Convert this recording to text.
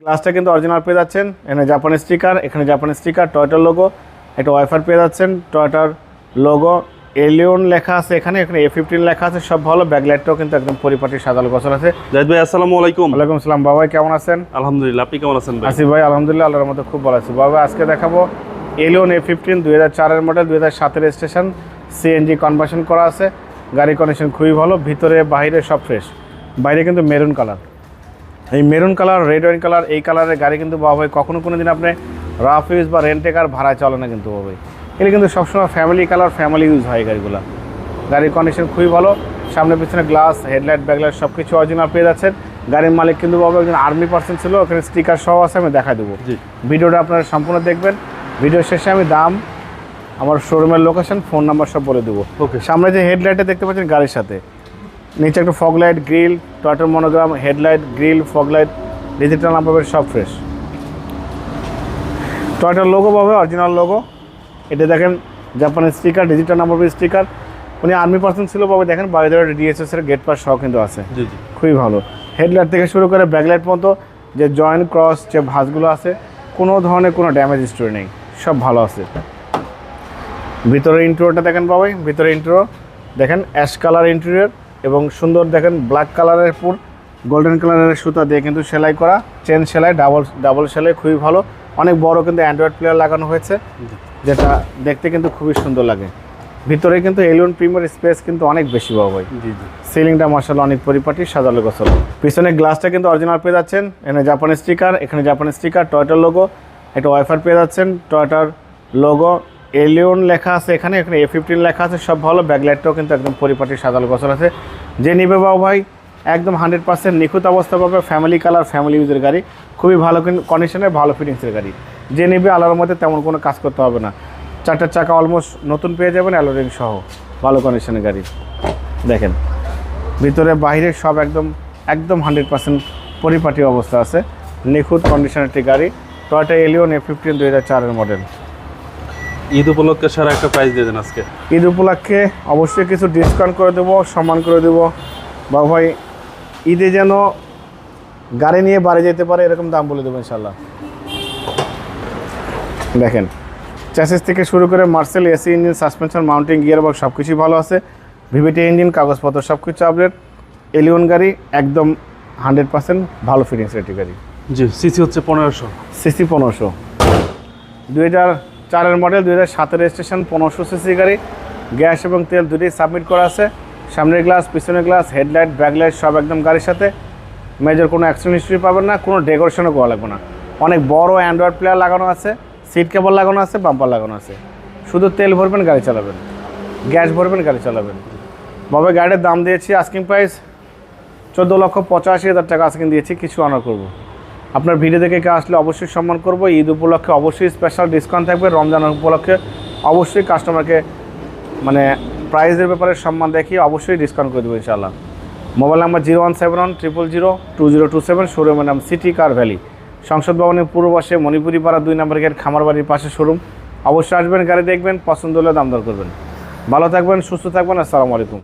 গ্লাসটা কিন্তু অরিজিনাল পেয়ে যাচ্ছেন। এখানে জাপানি স্টিকার, এখানে জাপানি স্টিকার, টয়োটার লোগো, একটা ওয়াইফার পেয়ে যাচ্ছেন, টয়োটার লোগো, এলিয়ন লেখা আছে, এখানে A15 লেখা আছে, সব ভালো। ব্যাকলাইটটাও কিন্তু একদম পরিপাটি সাজালো গোছাল আছে। জাহিদ ভাই আসসালামু আলাইকুম। ওয়ালাইকুম আসসালাম। বাবা কেমন আছেন? আলহামদুলিল্লাহ, আপনি কেমন আছেন ভাই? আসিফ ভাই আলহামদুলিল্লাহ আল্লাহর মধ্যে খুব ভালো আছি। বাবা আজকে দেখাবো Allion A15 2004 model, 2007 registration, CNG conversion করা আছে। গাড়ি কন্ডিশন খুবই ভালো, ভিতরে বাইরে সব ফ্রেশ। বাইরে কিন্তু মেরুন কালার, এই maroon colour, red wine colour, এই কালারের গাড়ি কিন্তু বাবা ভাই কখনো কোনো দিন আপনি রাফ ইউজ বা রেন্টে কার ভাড়ায় চলে না কিন্তু বাবা ভাই। এগুলো কিন্তু সবসময় ফ্যামিলি কালার, ফ্যামিলি ইউজ হয় গাড়িগুলো। গাড়ির কন্ডিশন খুবই ভালো, সামনে পিছনে গ্লাস, হেডলাইট, ব্যাকলাইট সব কিছু অরিজিনাল পেয়ে যাচ্ছেন। গাড়ির মালিক কিন্তু বাবা একজন আর্মি পার্সন ছিল, ওখানে স্টিকার সহ আছে, আমি দেখা দেবো। ভিডিওটা আপনারা সম্পূর্ণ দেখবেন। ভিডিও শেষে আমি দাম, আমার শোরুমের লোকেশন, ফোন নাম্বার সব বলে দেবো। ওকে। সামনে যে হেডলাইটটা দেখতে পাচ্ছেন গাড়ির সাথে, নিচে একটা ফগ লাইট, গ্রিল, টয়োটার monogram, headlight, grill, fog light, digital number সব ফ্রেশ। টয়োটার লোগো পাবে, অরিজিনাল লোগো। এটা দেখেন জাপানের স্টিকার, ডিজিটাল নাম্বার স্টিকার। উনি আর্মি পার্সন ছিল বাবা, দেখেন বাইরে ডিএসএস এর গেট পাস সহ কিন্তু আছে, খুবই ভালো। হেডলাইট থেকে শুরু করে ব্যাকলাইট মতো যে জয়েন্ট ক্রস যে ভাঁজগুলো আছে, কোনো ধরনের কোনো ড্যামেজ হিস্টরি নেই, সব ভালো আছে। ভিতরে ইন্টেরিয়রটা দেখেন বাবাই, ভিতরে ইন্টেরিয়র দেখেন অ্যাশ কালার ইন্টেরিয়র এবং সুন্দর দেখেন ব্ল্যাক কালারের পুর গোল্ডেন কালারের সুতা দিয়ে কিন্তু সেলাই করা, চেন সেলাই, ডাবল সেলাই, খুবই ভালো। অনেক বড় কিন্তু অ্যান্ড্রয়েড প্লেয়ার লাগানো হয়েছে, যেটা দেখতে কিন্তু খুবই সুন্দর লাগে। ভিতরে কিন্তু এলিয়ন প্রিমিয়ার স্পেস কিন্তু অনেক বেশি বাবা ভাই। সিলিংটা মার্শাল অনেক পরিপাটি সাজালো গোছালো। পিছনে গ্লাসটা কিন্তু অরিজিনাল পেয়ে যাচ্ছেন। এখানে জাপানি স্টিকার, এখানে জাপানি স্টিকার, টয়োটার লোগো, একটা ওয়াইফার পেয়ে যাচ্ছেন, টয়োটার লোগো, এলিয়ন লেখা আছে, এখানে A15 লেখা আছে, সব ভালো। ব্যাকলাইটটাও কিন্তু একদম পরিপাটি সাজালো গোছাল আছে। যে নিবে বাবু ভাই একদম 100% নিখুঁত অবস্থা পাবে। ফ্যামিলি কালার, ফ্যামিলি ইউজের গাড়ি, খুবই ভালো কন্ডিশনের, ভালো ফিটিংসের গাড়ি। যে নিবে আলার মধ্যে তেমন কোনো কাজ করতে হবে না। চারটার চাকা অলমোস্ট নতুন পেয়ে যাবেন, অ্যালোরিং সহ, ভালো কন্ডিশনের গাড়ি। দেখেন ভিতরে বাইরে সব একদম 100% পরিপাটি অবস্থা আছে, নিখুঁত কন্ডিশনের একটি গাড়ি। Toyota Allion A15 2004 model. Eid উপলক্ষে সারা একটা প্রাইস দিয়ে দেন আজকে। ঈদ উপলক্ষে অবশ্যই কিছু ডিসকাউন্ট করে দেবো, সম্মান করে দেবো বাবু ভাই। ঈদে যেন গাড়ি নিয়ে বাড়ি যেতে পারে এরকম দাম বলে দেবো ইনশাল্লাহ। দেখেন চ্যাসিস থেকে শুরু করে Marcel, AC engine, suspension, mounting, gear box সব কিছুই ভালো আছে। ভিভিটি ইঞ্জিন, কাগজপত্র সব কিছু আপডেট। এলিয়ন গাড়ি একদম 100% ভালো ফিটিংসের একটি গাড়ি। জি, সিসি হচ্ছে 1500, সিসি 1500, 2004 মডেল, 2007 রেজিস্ট্রেশন, 1500 সিসি গাড়ি। গ্যাস এবং তেল দুটোই সাবমিট করা আছে। সামনের গ্লাস, পিছনের গ্লাস, হেডলাইট, ব্যাকলাইট সব একদম গাড়ির সাথে। মেজর কোনো অ্যাক্সিডেন্ট হিস্ট্রি পাবেন না, কোনো ডেকোরেশনও করা লাগবে না। অনেক বড় অ্যান্ড্রয়েড প্লেয়ার লাগানো আছে, সিট কেবল লাগানো আছে, বাম্পার লাগানো আছে। শুধু তেল ভরবেন, গাড়ি চালাবেন, গ্যাস ভরবেন, গাড়ি চালাবেন। বাবা গাড়ির দাম দিয়েছি আস্কিং প্রাইস 14,85,000 টাকা আস্কিং দিয়েছি, কিছু অনার করবো। আপনার ভিডিও দেখে কেউ আসলে অবশ্যই সম্মান করবো। ঈদ উপলক্ষে অবশ্যই স্পেশাল ডিসকাউন্ট থাকবে। রমজান উপলক্ষে অবশ্যই কাস্টমারকে মানে প্রাইসের ব্যাপারে সম্মান দেখিয়ে অবশ্যই ডিসকাউন্ট করে দেবো ইনশাআল্লাহ। মোবাইল নাম্বার 01710002027, শোরুমের নাম সিটি কার ভ্যালি, সংসদ ভবনের পূর্ব পাশে, মণিপুরি পাড়া 2 নম্বর গেট, খামার বাড়ির পাশে শোরুম। অবশ্যই আসবেন, গাড়ি দেখবেন, পছন্দ হলে দাম দর করবেন। ভালো থাকবেন, সুস্থ থাকবেন। আসসালামু আলাইকুম।